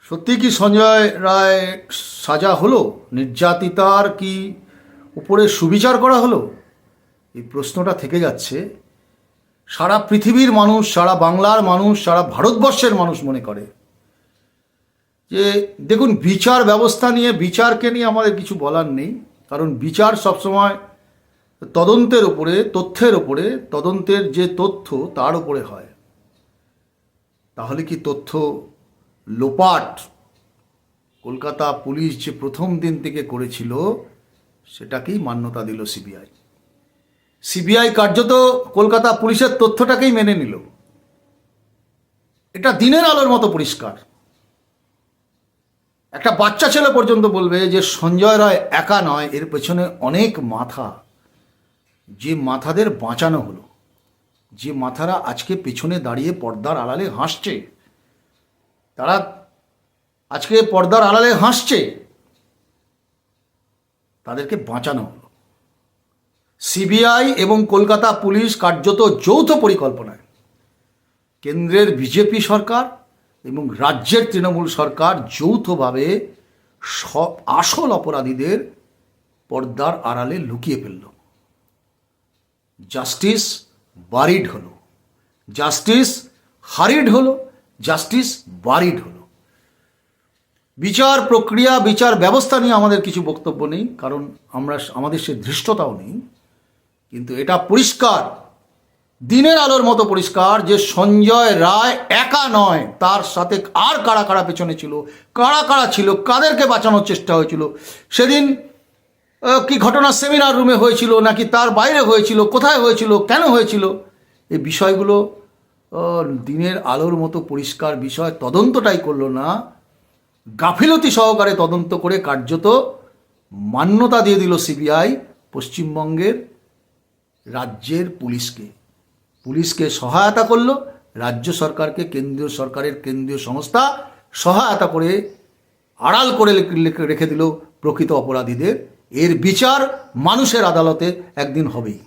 সত্যি কি সঞ্জয় রায় সাজা হলো? নির্যাতিতার কি উপরে সুবিচার করা হলো? এই প্রশ্নটা থেকে যাচ্ছে। সারা পৃথিবীর মানুষ, সারা বাংলার মানুষ, সারা ভারতবর্ষের মানুষ মনে করে যে দেখুন, বিচার ব্যবস্থা নিয়ে, বিচারকে নিয়ে আমাদের কিছু বলার নেই, কারণ বিচার সবসময় তদন্তের উপরে, তথ্যের উপরে, তদন্তের যে তথ্য তার উপরে হয়। তাহলে কি তথ্য লোপাট কলকাতা পুলিশ যে প্রথম দিন থেকে করেছিল সেটাকেই মান্যতা দিল সিবিআই? সিবিআই কার্যত কলকাতা পুলিশের তথ্যটাকেই মেনে নিল। এটা দিনের আলোর মতো পরিষ্কার। একটা বাচ্চা ছেলে পর্যন্ত বলবে যে সঞ্জয় রায় একা নয়, এর পেছনে অনেক মাথা। যে মাথাদের বাঁচানো হলো, যে মাথারা আজকে পেছনে দাঁড়িয়ে পর্দার আড়ালে হাসছে, তারা আজকে পর্দার আড়ালে হাসছে, তাদেরকে বাঁচানো হলো। সিবিআই এবং কলকাতা পুলিশ কার্যত যৌথ পরিকল্পনায় কেন্দ্রের বিজেপি সরকার এবং রাজ্যের তৃণমূল সরকার যৌথভাবে সব আসল অপরাধীদের পর্দার আড়ালে লুকিয়ে ফেলল। জাস্টিস বারিড হলো, জাস্টিস হারিড হলো, জাস্টিস বারিড হলো। বিচার প্রক্রিয়া, বিচার ব্যবস্থা নিয়ে আমাদের কিছু বক্তব্য নেই, কারণ আমাদের সে ধৃষ্টতাও নেই। কিন্তু এটা পরিষ্কার, দিনের আলোর মতো পরিষ্কার যে সঞ্জয় রায় একা নয়, তার সাথে আর কারা কারা পেছনে ছিল, কারা কারা ছিল, কাদেরকে বাঁচানোর চেষ্টা হয়েছিল। সেদিন কি ঘটনা সেমিনার রুমে হয়েছিল, নাকি তার বাইরে হয়েছিল, কোথায় হয়েছিল, কেন হয়েছিল, এই বিষয়গুলো দিনের আলোর মতো পরিষ্কার বিষয়। তদন্তটাই করলো না, গাফিলতি সহকারে তদন্ত করে কার্যত মান্যতা দিয়ে দিল সিবিআই পশ্চিমবঙ্গের রাজ্যের পুলিশকে সহায়তা করলো, রাজ্য সরকারকে কেন্দ্রীয় সরকারের কেন্দ্রীয় সংস্থা সহায়তা করে আড়াল করে রেখে দিল প্রকৃত অপরাধীদের। এর বিচার মানুষের আদালতে একদিন হবেই।